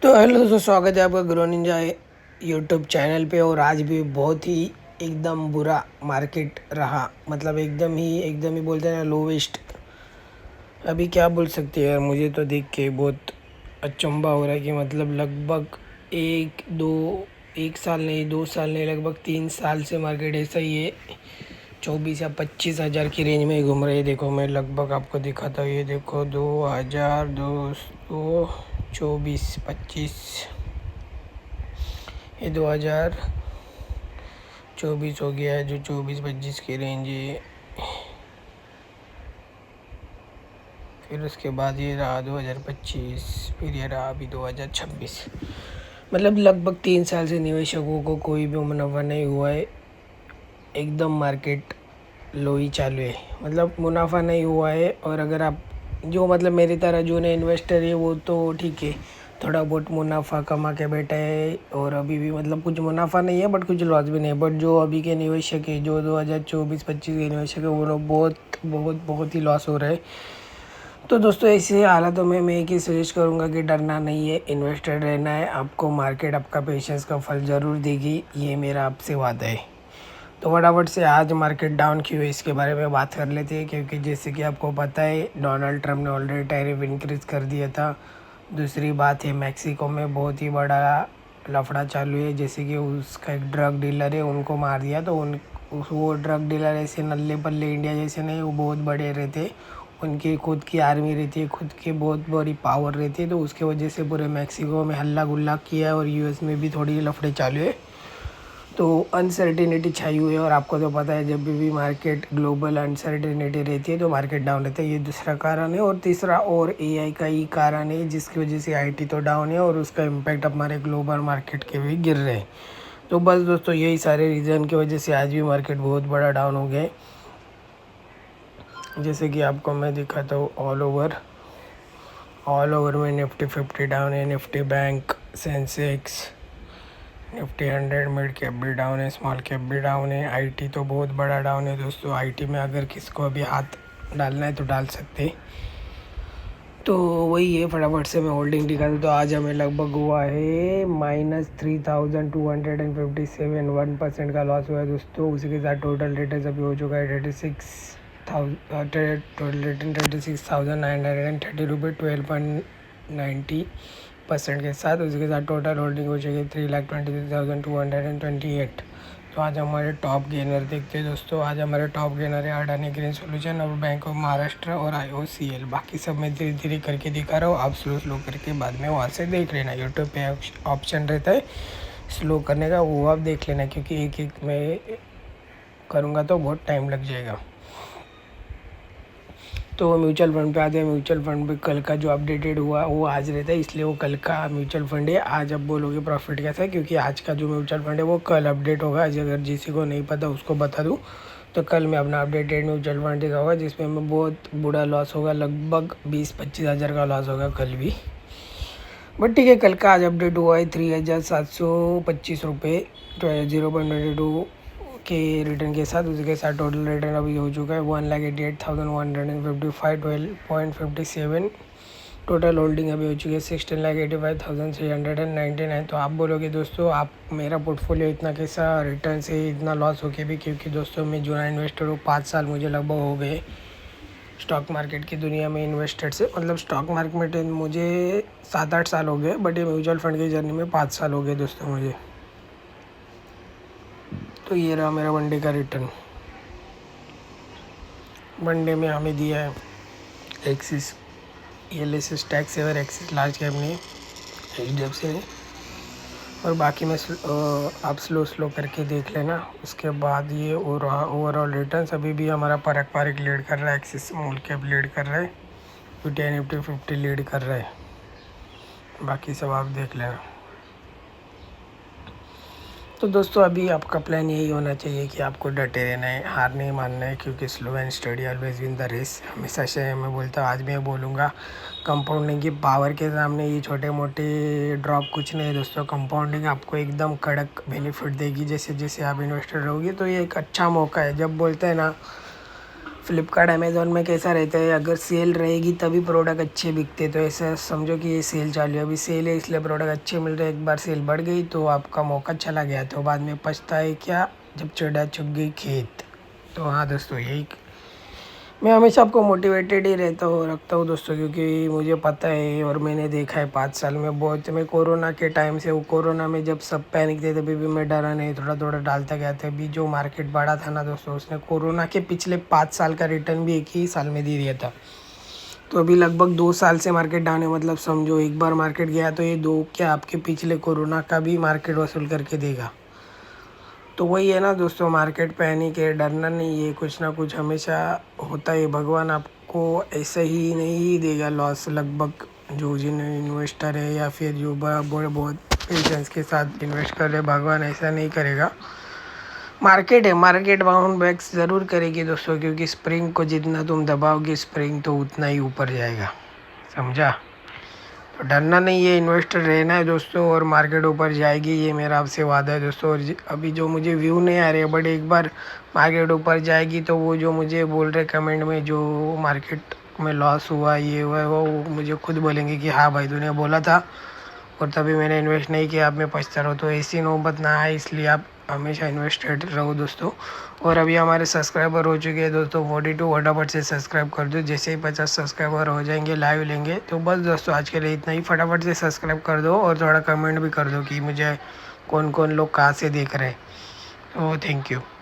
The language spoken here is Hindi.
तो हेलो दोस्तों, स्वागत है आपका ग्रो निंजा यूट्यूब चैनल पे। और आज भी बहुत ही एकदम बुरा मार्केट रहा। मतलब एकदम ही बोलते हैं ना, लोवेस्ट। अभी क्या बोल सकते हैं यार, मुझे तो देख के बहुत अचंभा हो रहा है कि मतलब लगभग एक साल नहीं, 2 साल नहीं, लगभग 3 साल से मार्केट ऐसा ही है। 24 या 25 हज़ार की रेंज में ही घूम रही है। देखो मैं लगभग आपको दिखाता हूँ, ये देखो 2024-25, ये 2024 हो गया है, जो 24-25 की रेंज है। फिर उसके बाद ये रहा 2025, फिर ये रहा अभी 2026। मतलब लगभग 3 साल से निवेशकों को कोई भी मुनाफा नहीं हुआ है। एकदम मार्केट लो ही चालू है, मतलब मुनाफा नहीं हुआ है। और अगर आप जो मतलब मेरी तरह जो नए इन्वेस्टर है वो तो ठीक है, थोड़ा बहुत मुनाफा कमा के बैठा है। और अभी भी मतलब कुछ मुनाफा नहीं है, बट कुछ लॉस भी नहीं है। बट जो अभी के निवेशक है, जो 2024-25 के निवेशक है, वो लोग बहुत बहुत बहुत ही लॉस हो रहे हैं। तो दोस्तों ऐसे हालातों में मैं एक ही सजेस्ट करूंगा कि डरना नहीं है, इन्वेस्टेड रहना है। आपको मार्केट आपका पेशेंस का फल ज़रूर देगी, ये मेरा आपसे वादा है। तो फटाफट से आज मार्केट डाउन क्यों है इसके बारे में बात कर लेते हैं। क्योंकि जैसे कि आपको पता है, डोनाल्ड ट्रम्प ने ऑलरेडी टैरिफ इंक्रीज़ कर दिया था। दूसरी बात है, मैक्सिको में बहुत ही बड़ा लफड़ा चालू है। जैसे कि उसका एक ड्रग डीलर है, उनको मार दिया। तो वो ड्रग डीलर ऐसे नल्ले पल्ले इंडिया जैसे नहीं, वो बहुत बड़े रहते। उनकी खुद की आर्मी रहती है, खुद की बहुत बड़ी पावर रहती है। तो उसके वजह से पूरे मैक्सिको में हल्ला गुल्ला किया है, और यूएस में भी थोड़ी लफड़े चालू है। तो अनसर्टिनिटी छाई हुई है। और आपको तो पता है, जब भी मार्केट ग्लोबल अनसर्टिनिटी रहती है तो मार्केट डाउन रहता है। ये दूसरा कारण है। और तीसरा और एआई का ही कारण है, जिसकी वजह से आईटी तो डाउन है, और उसका इम्पैक्ट हमारे ग्लोबल मार्केट के भी गिर रहे हैं। तो बस दोस्तों, यही सारे रीज़न की वजह से आज भी मार्केट बहुत बड़ा डाउन हो गया है। जैसे कि आपको मैं दिखाता हूँ, ऑल ओवर में निफ्टी 50 डाउन है, Nifty bank, Sensex, Nifty 100 mid cap भी डाउन है, स्मॉल कैप भी डाउन है। आईटी तो बहुत बड़ा डाउन है दोस्तों। आईटी में अगर किसको अभी हाथ डालना है तो डाल सकते हैं। तो वही है, फटाफट से मैं होल्डिंग दिखा दूँ। तो आज हमें लगभग हुआ है -3257, 1% का लॉस हुआ है दोस्तों। उसी के साथ टोटल रिटर्न अभी हो चुका है 36,930 रुपये, 12.90% के साथ। उसके साथ टोटल होल्डिंग हो चुकी है 3,23,228। तो आज हमारे टॉप गेनर देखते हैं दोस्तों। आज हमारे टॉप गेनर है अडानी ग्रीन सॉल्यूशन और बैंक ऑफ महाराष्ट्र और IOCL। बाकी सब मैं धीरे धीरे करके दिखा रहा हूँ, आप स्लो करके बाद में वहाँ से देख लेना। यूट्यूब पे ऑप्शन रहता है स्लो करने का, वो आप देख लेना, क्योंकि एक एक मैं करूँगा तो बहुत टाइम लग जाएगा। तो म्यूचुअल फंड पे आते हैं। म्यूचुअल फंड पे कल का जो अपडेटेड हुआ वो आज रहता है, इसलिए वो कल का म्यूचुअल फंड है। आज अब बोलोगे प्रॉफिट कैसा है, क्योंकि आज का जो म्यूचुअल फंड है वो कल अपडेट होगा। आज अगर जिसी को नहीं पता उसको बता दूँ, तो कल मैं अपना अपडेटेड म्यूचुअल फंड दिखाऊंगा, जिसमें मैं बहुत बुरा लॉस होगा, लगभग 20-25 हज़ार का लॉस होगा कल भी। बट ठीक है, कल का आज अपडेट हुआ है 3,725 रुपये, 0.22 के रिटर्न के साथ। उसके साथ टोटल रिटर्न अभी हो चुका है 1,88,155, 12.57। टोटल होल्डिंग अभी हो चुकी है 16,85,399। तो आप बोलोगे दोस्तों, आप मेरा पोर्टफोलियो इतना कैसा रिटर्न से इतना लॉस होके भी, क्योंकि दोस्तों मैं जुना इन्वेस्टर हूँ, 5 साल मुझे लगभग हो गए स्टॉक मार्केट की दुनिया में इन्वेस्टेड से। मतलब स्टॉक मार्केट में मुझे 7-8 साल हो गए, बट ये म्यूचुअल फंड की जर्नी में 5 साल हो गए दोस्तों मुझे। तो ये रहा मेरा वनडे का रिटर्न। वनडे में हमें दिया है Axis, ELSS tax saver, Axis large cap ने, HDFC ने। और बाकी में आप स्लो करके देख लेना। उसके बाद ये ओवरऑल रिटर्न्स अभी भी हमारा पारक लीड कर रहा है, एक्सिस स्मॉल कैप लीड कर रहा है, निफ्टी 50 लीड कर रहा है। बाकी सब आप देख लेना। तो दोस्तों, अभी आपका प्लान यही होना चाहिए कि आपको डटे रहना है, हार नहीं मानना है, क्योंकि slow and steady always win the race. हमेशा से मैं बोलता हूँ, आज मैं बोलूँगा, कंपाउंडिंग की पावर के सामने ये छोटे मोटे ड्रॉप कुछ नहीं है दोस्तों। कंपाउंडिंग आपको एकदम कड़क बेनिफिट देगी जैसे जैसे आप इन्वेस्टर रहोगे। तो ये एक अच्छा मौका है, जब बोलते हैं ना फ्लिपकार्ट अमेज़ॉन में कैसा रहता है, अगर सेल रहेगी तभी प्रोडक्ट अच्छे बिकते। तो ऐसा समझो कि ये सेल चालू है, अभी सेल है इसलिए प्रोडक्ट अच्छे मिल रहे हैं। एक बार सेल बढ़ गई तो आपका मौका चला गया, तो बाद में पछताए क्या जब चिड़ा चुग गई खेत। तो हाँ दोस्तों, यही मैं हमेशा आपको मोटिवेटेड ही रखता हूँ दोस्तों, क्योंकि मुझे पता है और मैंने देखा है 5 साल में बहुत। मैं कोरोना के टाइम से, वो कोरोना में जब सब पैनिक थे तभी भी मैं डरा नहीं, थोड़ा थोड़ा डालता गया था। अभी जो मार्केट बढ़ा था ना दोस्तों, उसने कोरोना के पिछले 5 साल का रिटर्न भी एक ही साल में दे दिया था। तो अभी लगभग 2 साल से मार्केट डाउन है, मतलब समझो एक बार मार्केट गया तो ये दो क्या आपके पिछले कोरोना का भी मार्केट वसूल करके देगा। तो वही है ना दोस्तों, मार्केट पैनिक है, डरना नहीं है, कुछ ना कुछ हमेशा होता है। भगवान आपको ऐसे ही नहीं देगा लॉस लगभग। जो जिन इन्वेस्टर है या फिर जो बड़े बहुत पेशेंस के साथ इन्वेस्ट कर रहे, भगवान ऐसा नहीं करेगा। मार्केट है, मार्केट बाउंड बैक्स ज़रूर करेगी दोस्तों, क्योंकि स्प्रिंग को जितना तुम दबाओगे स्प्रिंग तो उतना ही ऊपर जाएगा, समझा। तो डरना नहीं है, इन्वेस्टर रहना है दोस्तों, और मार्केट ऊपर जाएगी, ये मेरा आपसे वादा है दोस्तों। और अभी जो मुझे व्यू नहीं आ रहे, बट एक बार मार्केट ऊपर जाएगी तो वो जो मुझे बोल रहे कमेंट में जो मार्केट में लॉस हुआ ये हुआ वो मुझे खुद बोलेंगे कि हाँ भाई तूने बोला था और तभी मैंने इन्वेस्ट नहीं किया, अब मैं पछता रहा हूँ। तो ऐसी नौबत ना आए, इसलिए आप हमेशा इन्वेस्टेड रहो दोस्तों। और अभी हमारे सब्सक्राइबर हो चुके हैं दोस्तों 42, फटाफट से सब्सक्राइब कर दो। जैसे ही 50 सब्सक्राइबर हो जाएंगे लाइव लेंगे। तो बस दोस्तों आज के लिए इतना ही, फटाफट से सब्सक्राइब कर दो और थोड़ा कमेंट भी कर दो कि मुझे कौन कौन लोग कहाँ से देख रहे हैं। तो थैंक यू।